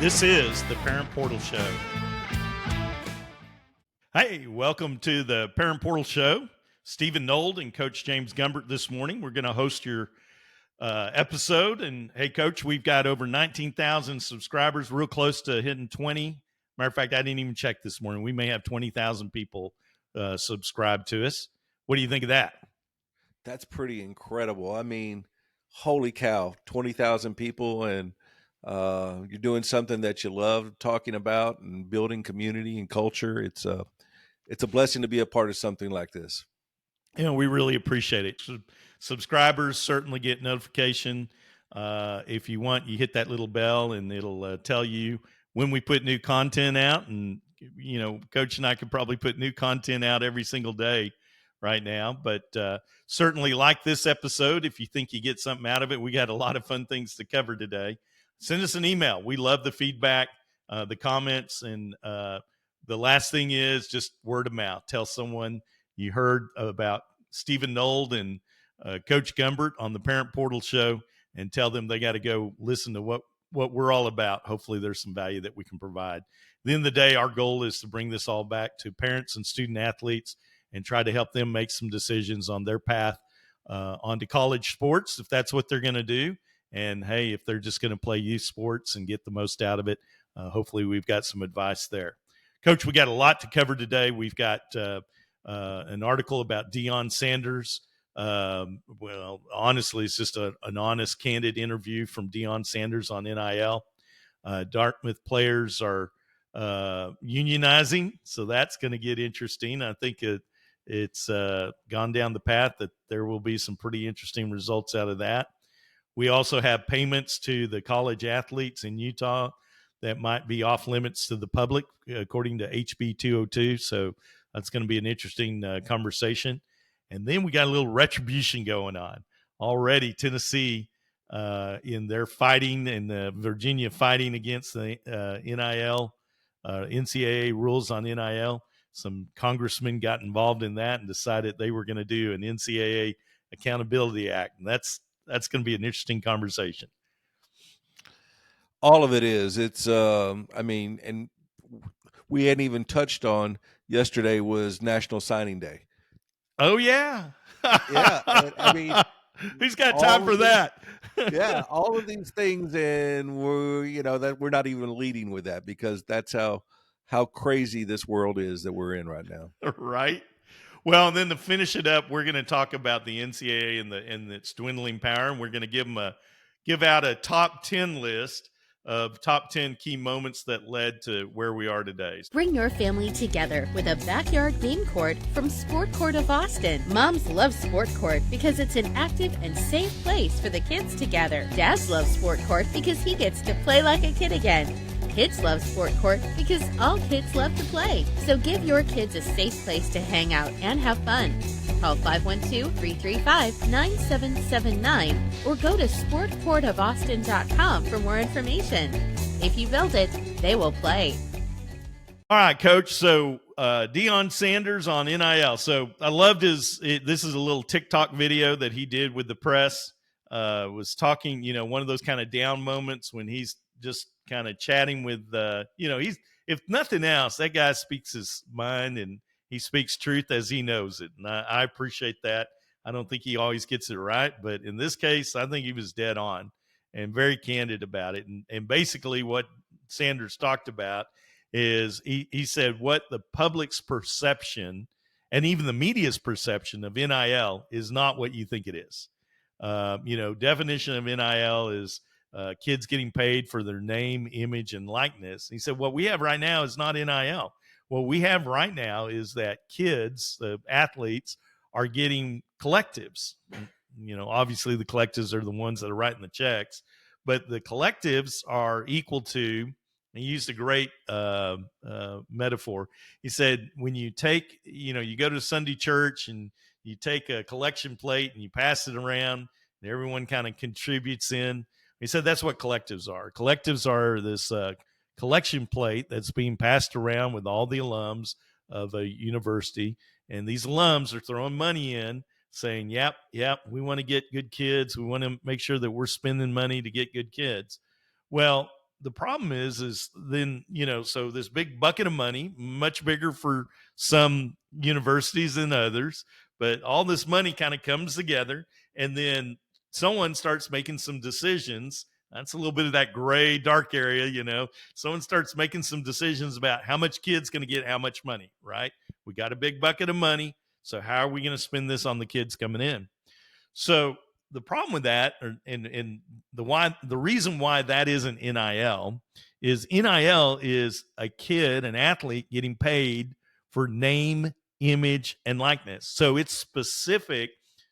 This is the Parent Portal Show. Hey, welcome to the Parent Portal Show. Stephen Nold and Coach James Gumbert this morning. We're going to host your episode. And hey, Coach, we've got over 19,000 subscribers, real close to hitting 20. Matter of fact, I didn't even check this morning. We may have 20,000 people subscribed to us. What do you think of that? That's pretty incredible. I mean, holy cow, 20,000 people, and you're doing something that you love talking about and building community and culture. It's a blessing to be a part of something like this. You know, we really appreciate it. Subscribers certainly get notification. If you want, you hit that little bell and it'll tell you when we put new content out. And, you know, Coach and I could probably put new content out every single day right now. But certainly like this episode, if you think you get something out of it, we got a lot of fun things to cover today. Send us an email. We love the feedback, the comments, and the last thing is just word of mouth. Tell someone you heard about Stephen Nold and Coach Gumbert on the Parent Portal Show, and tell them they got to go listen to what we're all about. Hopefully there's some value that we can provide. At the end of the day, our goal is to bring this all back to parents and student athletes and try to help them make some decisions on their path onto college sports, if that's what they're going to do. And, hey, if they're just going to play youth sports and get the most out of it, hopefully we've got some advice there. Coach, we got a lot to cover today. We've got an article about Dion Sanders. Well, honestly, it's just an honest, candid interview from Dion Sanders on NIL. Dartmouth players are unionizing, so that's going to get interesting. I think it's gone down the path that there will be some pretty interesting results out of that. We also have payments to the college athletes in Utah that might be off limits to the public, according to HB 202. So that's going to be an interesting conversation. And then we got a little retribution going on. Already Tennessee in their fighting and Virginia fighting against the NIL, NCAA rules on NIL. Some congressmen got involved in that and decided they were going to do an NCAA Accountability Act. And that's going to be an interesting conversation. All of it is. It's, I mean, and we hadn't even touched on yesterday was National Signing Day. Oh, yeah. Yeah. I mean, who's got time for that? Yeah. All of these things. And we're not even leading with that because that's how crazy this world is that we're in right now. Right. Well, and then to finish it up, we're going to talk about the NCAA and its dwindling power, and we're going to give out a top 10 list of top 10 key moments that led to where we are today. Bring your family together with a backyard game court from Sport Court of Austin. Moms love Sport Court because it's an active and safe place for the kids to gather. Dads love Sport Court because he gets to play like a kid again. Kids love Sport Court because all kids love to play. So give your kids a safe place to hang out and have fun. Call 512-335-9779 or go to sportcourtofaustin.com for more information. If you build it, they will play. All right, Coach. So Dion Sanders on NIL. So I loved this is a little TikTok video that he did with the press. Was talking, one of those kind of down moments when he's just kind of chatting with, he's, if nothing else, that guy speaks his mind and he speaks truth as he knows it. And I appreciate that. I don't think he always gets it right, but in this case, I think he was dead on and very candid about it. And basically what Sanders talked about is he said what the public's perception and even the media's perception of NIL is not what you think it is. Definition of NIL is kids getting paid for their name, image, and likeness. He said, what we have right now is not NIL. What we have right now is that kids, the athletes, are getting collectives. Obviously the collectives are the ones that are writing the checks, but the collectives are equal to, he used a great metaphor. He said, when you take, you go to Sunday church and you take a collection plate and you pass it around and everyone kind of contributes in. He said that's what collectives are. Collectives are this collection plate that's being passed around with all the alums of a university. And these alums are throwing money in saying, yep, we want to get good kids. We want to make sure that we're spending money to get good kids. Well, the problem is then, so this big bucket of money, much bigger for some universities than others, but all this money kind of comes together, and then someone starts making some decisions. That's a little bit of that gray, dark area. Someone starts making some decisions about how much kid's going to get how much money, right? We got a big bucket of money. So how are we going to spend this on the kids coming in? So the problem with that, and the reason why that isn't NIL is a kid, an athlete getting paid for name, image, and likeness. So it's specific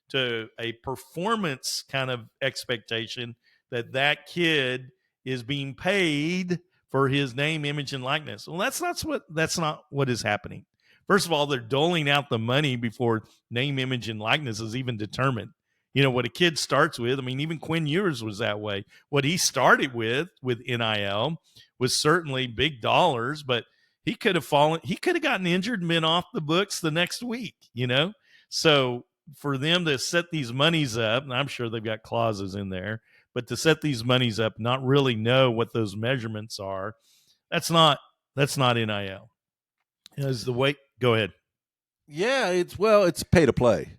to a performance kind of expectation that kid is being paid for his name, image, and likeness. Well, that's not what is happening. First of all, they're doling out the money before name, image, and likeness is even determined. What a kid starts with. I mean, even Quinn Ewers was that way. What he started with NIL was certainly big dollars, but he could have gotten injured and been off the books the next week, So for them to set these monies up, and I'm sure they've got clauses in there, but to set these monies up, not really know what those measurements are, that's not NIL. Is the way. Go ahead. Yeah, it's pay to play.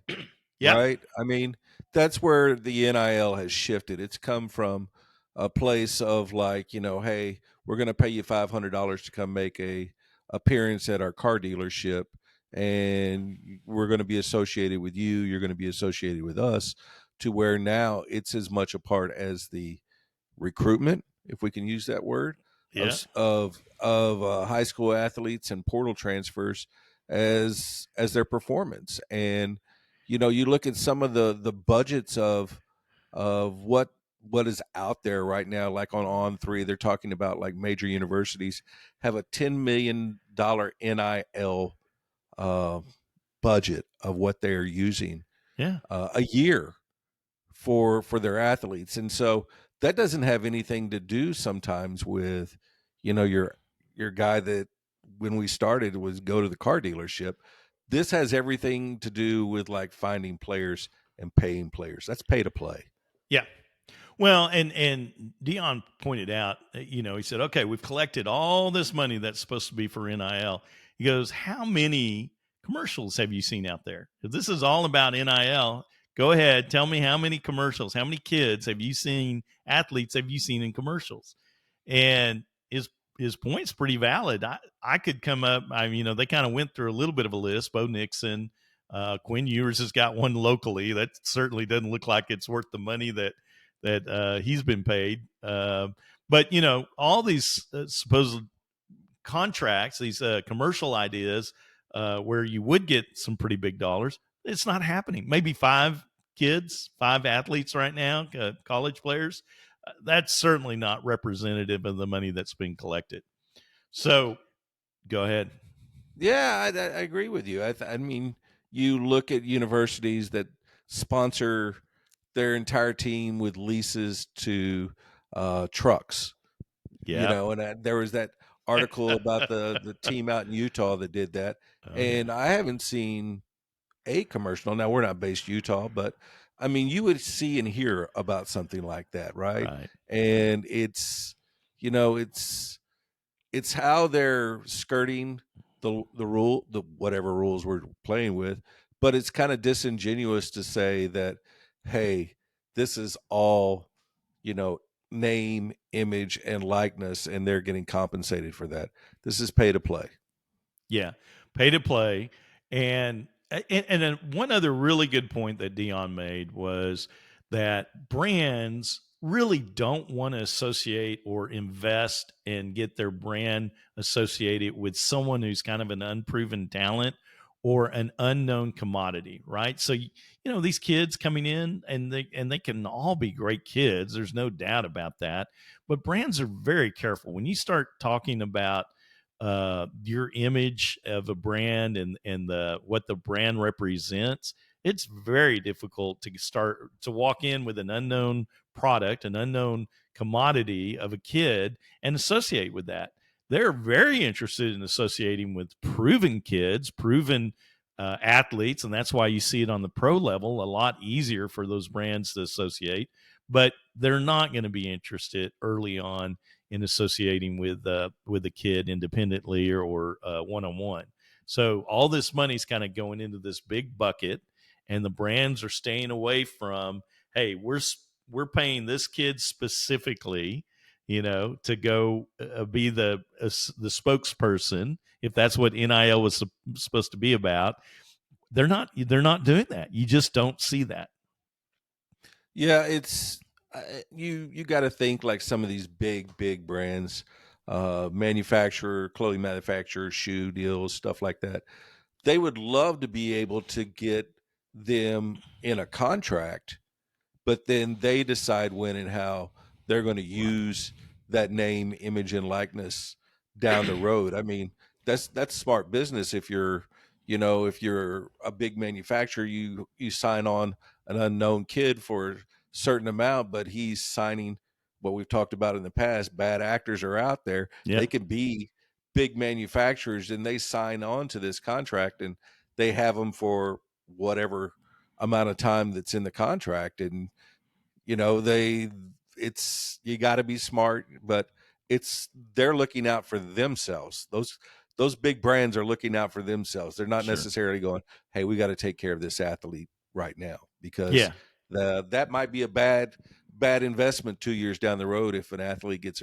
Yeah. Right? I mean, that's where the NIL has shifted. It's come from a place of like, hey, we're going to pay you $500 to come make a appearance at our car dealership, and we're going to be associated with you. You're going to be associated with us, to where now it's as much a part as the recruitment, if we can use that word, Yeah. of high school athletes and portal transfers as their performance. And you look at some of the budgets of what is out there right now, like on On3, they're talking about like major universities have a $10 million NIL budget of what they're using a year for their athletes. And so that doesn't have anything to do sometimes with, your guy that when we started was go to the car dealership. This has everything to do with like finding players and paying players. That's pay to play. Yeah. Well, and Dion pointed out, he said, okay, we've collected all this money that's supposed to be for NIL. He goes, how many commercials have you seen out there? If this is all about NIL, go ahead, tell me how many commercials, how many kids have you seen, athletes have you seen in commercials? And his point's pretty valid. I could come up, they kind of went through a little bit of a list. Bo Nixon, Quinn Ewers has got one locally. That certainly doesn't look like it's worth the money that he's been paid. But, all these supposed contracts, these commercial ideas where you would get some pretty big dollars, it's not happening. Maybe 5 athletes right now, college players. That's certainly not representative of the money that's being collected. So go ahead. Yeah, I agree with you. I mean, you look at universities that sponsor their entire team with leases to trucks. Yeah. And there was that article about the team out in Utah that did that. And I haven't seen a commercial. Now, we're not based Utah, but I mean, you would see and hear about something like that, right? And it's how they're skirting the whatever rules we're playing with, but it's kind of disingenuous to say that, hey, this is all, name, image, and likeness, and they're getting compensated for that. This is pay to play. Yeah, pay to play. And then one other really good point that Dion made was that brands really don't want to associate or invest and get their brand associated with someone who's kind of an unproven talent or an unknown commodity, right? So, these kids coming in and they can all be great kids. There's no doubt about that. But brands are very careful. When you start talking about your image of a brand and what the brand represents, it's very difficult to walk in with an unknown product, an unknown commodity of a kid and associate with that. They're very interested in associating with proven kids, proven athletes, and that's why you see it on the pro level a lot easier for those brands to associate. But they're not going to be interested early on in associating with the kid independently or one-on-one. So all this money's kind of going into this big bucket, and the brands are staying away from, hey, we're paying this kid specifically, to go be the spokesperson, if that's what NIL was supposed to be about. They're not doing that. You just don't see that. Yeah, it's you got to think like some of these big brands, clothing manufacturers, shoe deals, stuff like that. They would love to be able to get them in a contract, but then they decide when and how they're going to use that name, image, and likeness down the road. I mean, that's smart business. If you're a big manufacturer, you sign on an unknown kid for a certain amount, but he's signing what we've talked about in the past. Bad actors are out there. Yeah. They can be big manufacturers, and they sign on to this contract, and they have them for whatever amount of time that's in the contract. And you got to be smart, but they're looking out for themselves. Those big brands are looking out for themselves. They're not necessarily going, hey, we got to take care of this athlete right now, because that might be a bad investment 2 years down the road if an athlete gets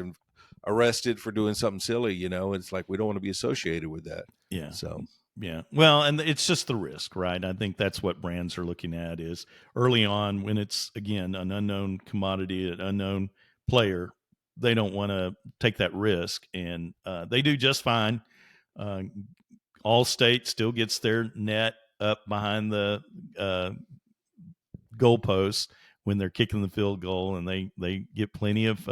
arrested for doing something silly. It's like, we don't want to be associated with that. Yeah. So yeah. Well, and it's just the risk, right? I think that's what brands are looking at, is early on, when it's, again, an unknown commodity, an unknown player, they don't want to take that risk. And they do just fine. All-State still gets their net up behind the goalposts when they're kicking the field goal, and they get plenty of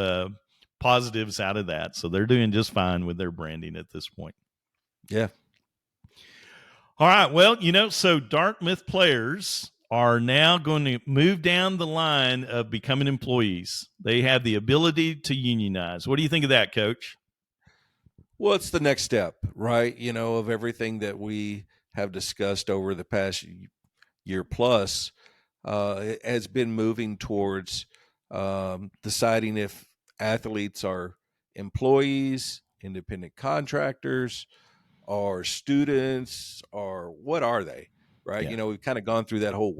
positives out of that. So they're doing just fine with their branding at this point. Yeah. All right. Well, so Dartmouth players are now going to move down the line of becoming employees. They have the ability to unionize. What do you think of that, Coach? Well, it's the next step, right? Of everything that we have discussed over the past year plus, it has been moving towards deciding if athletes are employees, independent contractors, or students, or what are they, right? Yeah. We've kind of gone through that whole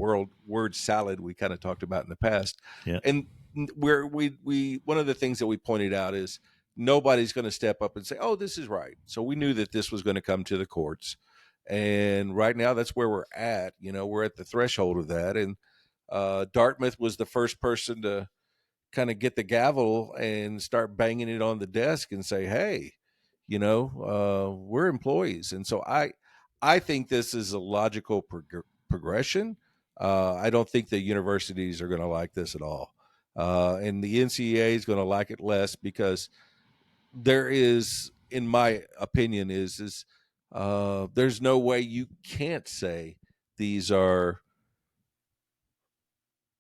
word salad we kind of talked about in the past. Yeah. And we one of the things that we pointed out is nobody's going to step up and say, oh, this is right. So we knew that this was going to come to the courts. And right now that's where we're at. We're at the threshold of that. And Dartmouth was the first person to kind of get the gavel and start banging it on the desk and say, hey, we're employees. And so I think this is a logical progression. I don't think the universities are going to like this at all. And the NCAA is going to like it less, because there is, in my opinion, there's no way you can't say these are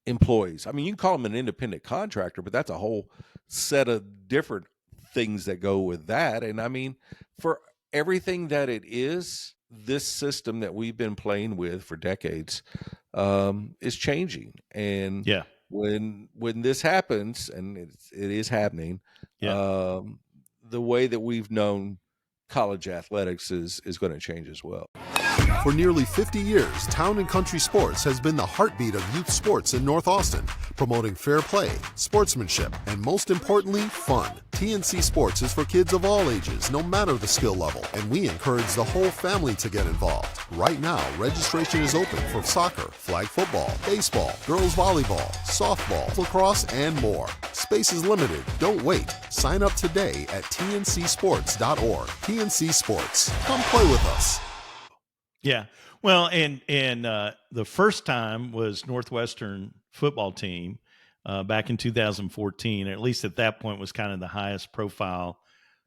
employees. I mean, you can call them an independent contractor, but that's a whole set of different things that go with that. And I mean, for everything that it is, this system that we've been playing with for decades is changing. And when this happens, and it is happening, the way that we've known college athletics is going to change as well. For nearly 50 years, Town and Country Sports has been the heartbeat of youth sports in North Austin, promoting fair play, sportsmanship, and most importantly, fun. TNC Sports is for kids of all ages, no matter the skill level, and we encourage the whole family to get involved. Right now, registration is open for soccer, flag football, baseball, girls volleyball, softball, lacrosse, and more. Space is limited. Don't wait. Sign up today at tncsports.org. TNC Sports. Come play with us. Yeah. Well, and the first time was Northwestern football team back in 2014, or at least at that point was kind of the highest profile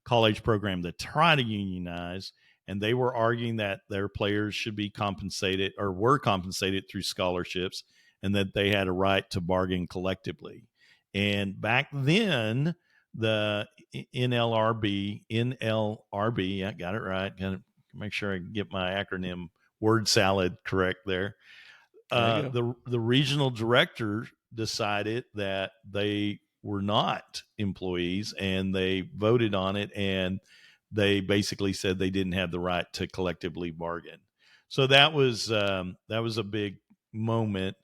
college program to try to unionize. And they were arguing that their players should be compensated, or were compensated, through scholarships, and that they had a right to bargain collectively. And back then, the NLRB, I got it right, got to make sure I get my acronym word salad correct there. The regional director decided that they were not employees, and they voted on it, and they basically said they didn't have the right to collectively bargain. So that was a big moment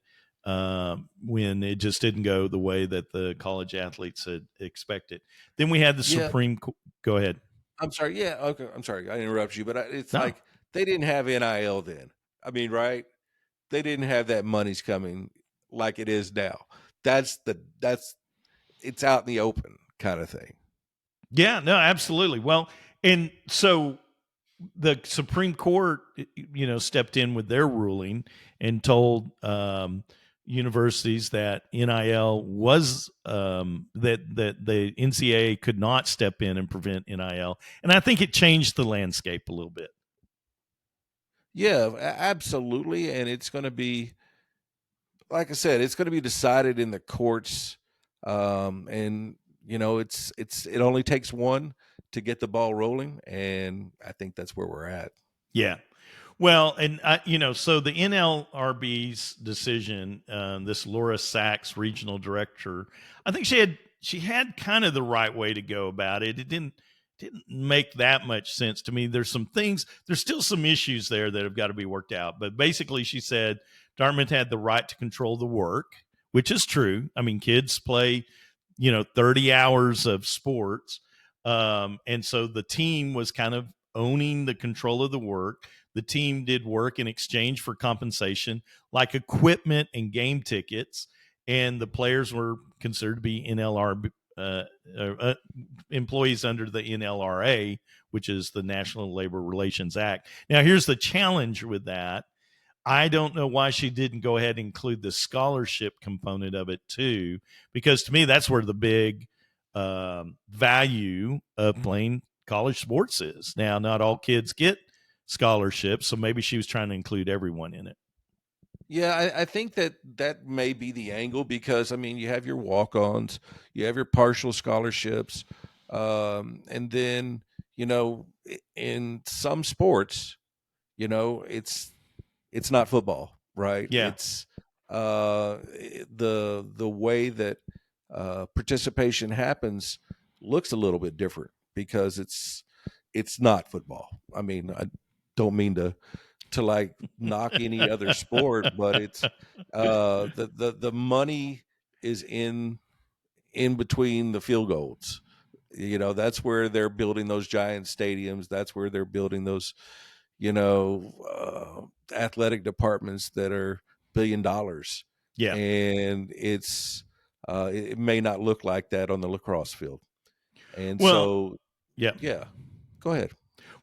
when it just didn't go the way that the college athletes had expected. Then we had the Yeah. Supreme Court. Go ahead. I'm sorry. Yeah. Okay. I'm sorry. I interrupt you, but it's No. like they didn't have NIL then. I mean, right? They didn't have that money's coming like it is now. That's it's out in the open kind of thing. Yeah, no, absolutely. Well, and so the Supreme Court, stepped in with their ruling and told universities that NIL was that the NCAA could not step in and prevent NIL, and I think it changed the landscape a little bit. Yeah, absolutely, and it's going to be, like I said, it's going to be decided in the courts, and it only takes one to get the ball rolling, and I think that's where we're at. Yeah. Well, and so the NLRB's decision, this Laura Sachs, regional director, I think she had kind of the right way to go about it. It didn't make that much sense to me. There's still some issues there that have got to be worked out. But basically, she said Dartmouth had the right to control the work, which is true. I mean, kids play, 30 hours of sports. And so the team was kind of owning the control of the work. The team did work in exchange for compensation, like equipment and game tickets. And the players were considered to be NLR employees under the NLRA, which is the National Labor Relations Act. Now, here's the challenge with that. I don't know why she didn't go ahead and include the scholarship component of it too, because to me, that's where the big value of playing college sports is. Now, not all kids get scholarships, so maybe she was trying to include everyone in it. Yeah, I think that may be the angle because, I mean, you have your walk-ons, you have your partial scholarships, and then, in some sports, it's not football, right? Yeah. It's the way that participation happens looks a little bit different because it's not football. I mean, I don't mean to like knock any other sport, but it's the money is in between the field goals. That's where they're building those giant stadiums. That's where they're building those, athletic departments that are $1 billion. Yeah. And it's it may not look like that on the lacrosse field. And yeah. Go ahead.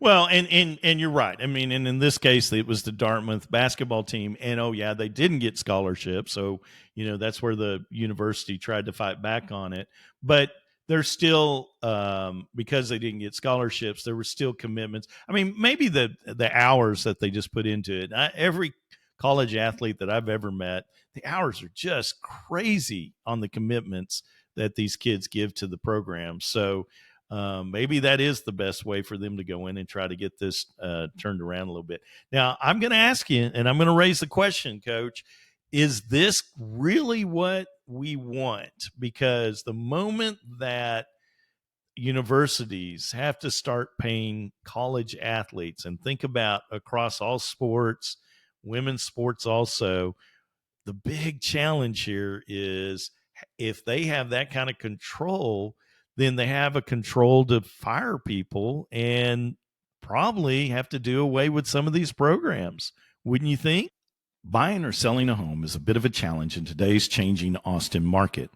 Well, and you're right. I mean, and in this case, it was the Dartmouth basketball team, and they didn't get scholarships, so that's where the university tried to fight back on it. But there's still, because they didn't get scholarships, there were still commitments. I mean, maybe the hours that they just put into it. Every college athlete that I've ever met, the hours are just crazy on the commitments that these kids give to the program. So. Maybe that is the best way for them to go in and try to get this turned around a little bit. Now, I'm going to ask you, and I'm going to raise the question, Coach, is this really what we want? Because the moment that universities have to start paying college athletes, and think about across all sports, women's sports also, the big challenge here is if they have that kind of control, then they have a control to fire people and probably have to do away with some of these programs. Wouldn't you think? Buying or selling a home is a bit of a challenge in today's changing Austin market.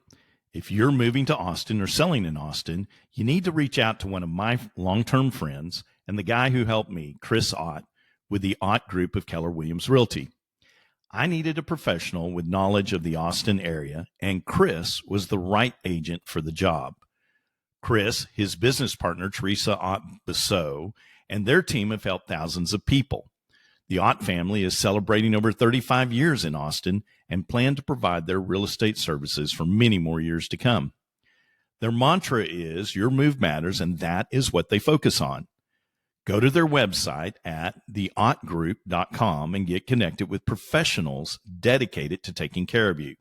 If you're moving to Austin or selling in Austin, you need to reach out to one of my long-term friends and the guy who helped me, Chris Ott, with the Ott Group of Keller Williams Realty. I needed a professional with knowledge of the Austin area, and Chris was the right agent for the job. Chris, his business partner, Teresa Ott Bissot, and their team have helped thousands of people. The Ott family is celebrating over 35 years in Austin and plan to provide their real estate services for many more years to come. Their mantra is, your move matters, and that is what they focus on. Go to their website at theottgroup.com and get connected with professionals dedicated to taking care of you.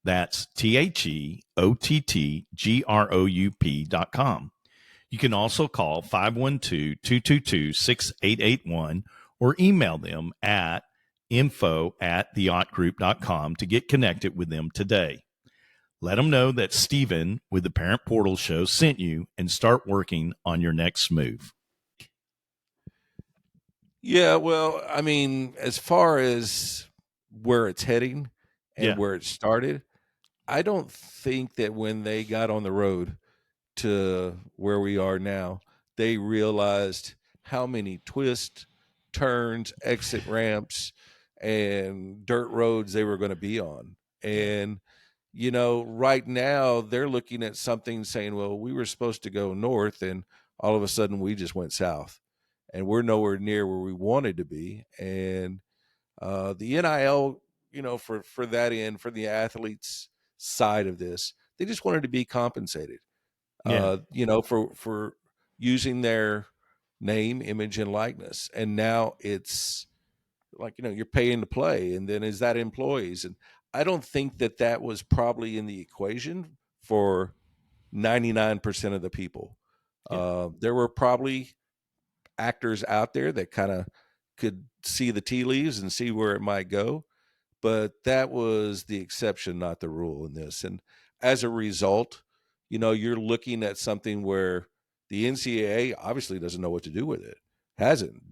That's TheOttgroup.com. You can also call 512-222-6881 or email them at info@theottgroup.com to get connected with them today. Let them know that Stephen with the Parent Portal Show sent you and start working on your next move. Yeah, well, I mean, as far as where it's heading and where it started, I don't think that when they got on the road to where we are now, they realized how many twists, turns, exit ramps, and dirt roads they were going to be on. And, you know, right now they're looking at something saying, well, we were supposed to go north, and all of a sudden we just went south, and we're nowhere near where we wanted to be. And the NIL, you know, for that end, for the athletes side of this, they just wanted to be compensated. You know, for using their name, image, and likeness. And now it's like, you know, you're paying to play, and then is that employees? And I don't think that that was probably in the equation for 99% of the people. There were probably actors out there that kind of could see the tea leaves and see where it might go, but that was the exception, not the rule in this. And as a result, you know, you're looking at something where the NCAA obviously doesn't know what to do with it. Doesn't.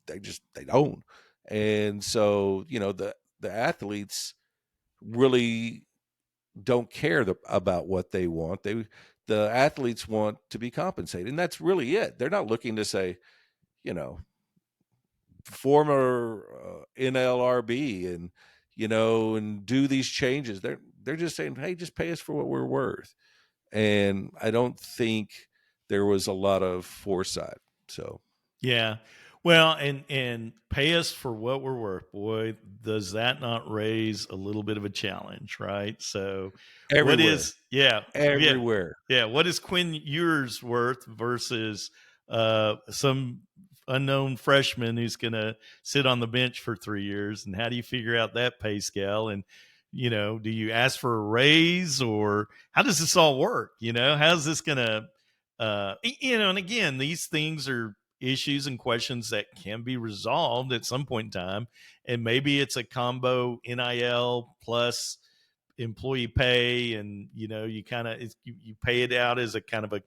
They don't. And so, you know, the athletes really don't care about what they want. The athletes want to be compensated, and that's really it. They're not looking to say, you know, former NLRB and, you know, and do these changes. They're just saying, hey, just pay us for what we're worth. And I don't think there was a lot of foresight. So, yeah. Well, and pay us for what we're worth. Boy, does that not raise a little bit of a challenge, right? So everywhere. What is, everywhere. Yeah. What is Quinn Ewers worth versus some unknown freshman who's going to sit on the bench for 3 years? And how do you figure out that pay scale? And, you know, do you ask for a raise, or how does this all work? You know, how's this going to, you know, and again, these things are issues and questions that can be resolved at some point in time. And maybe it's a combo NIL plus employee pay. And, you know, you kind of, you pay it out as a kind of a,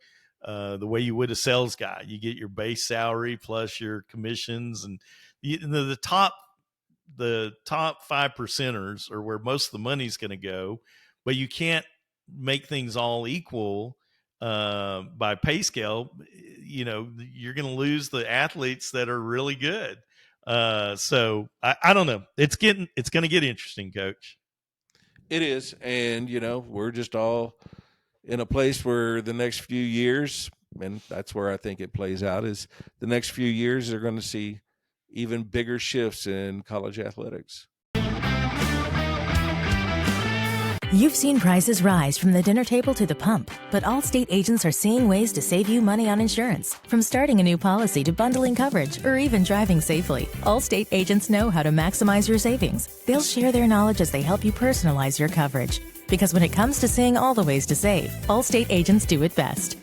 the way you would a sales guy. You get your base salary plus your commissions, and the top 5%ers are where most of the money's going to go, but you can't make things all equal by pay scale. You know, you're going to lose the athletes that are really good. So I don't know. It's going to get interesting, Coach. It is. And, you know, we're just all in a place where the next few years, and that's where I think it plays out, is the next few years are going to see even bigger shifts in college athletics. You've seen prices rise from the dinner table to the pump, but Allstate agents are seeing ways to save you money on insurance. From starting a new policy to bundling coverage or even driving safely, Allstate agents know how to maximize your savings. They'll share their knowledge as they help you personalize your coverage. Because when it comes to seeing all the ways to save, Allstate agents do it best.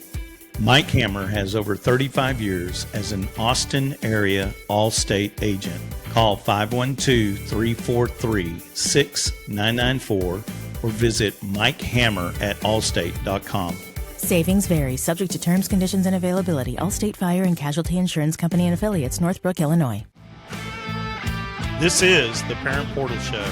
Mike Hammer has over 35 years as an Austin area Allstate agent. Call 512-343-6994 or visit MikeHammer@allstate.com. Savings vary, subject to terms, conditions, and availability. Allstate Fire and Casualty Insurance Company and Affiliates, Northbrook, Illinois. This is the Parent Portal Show.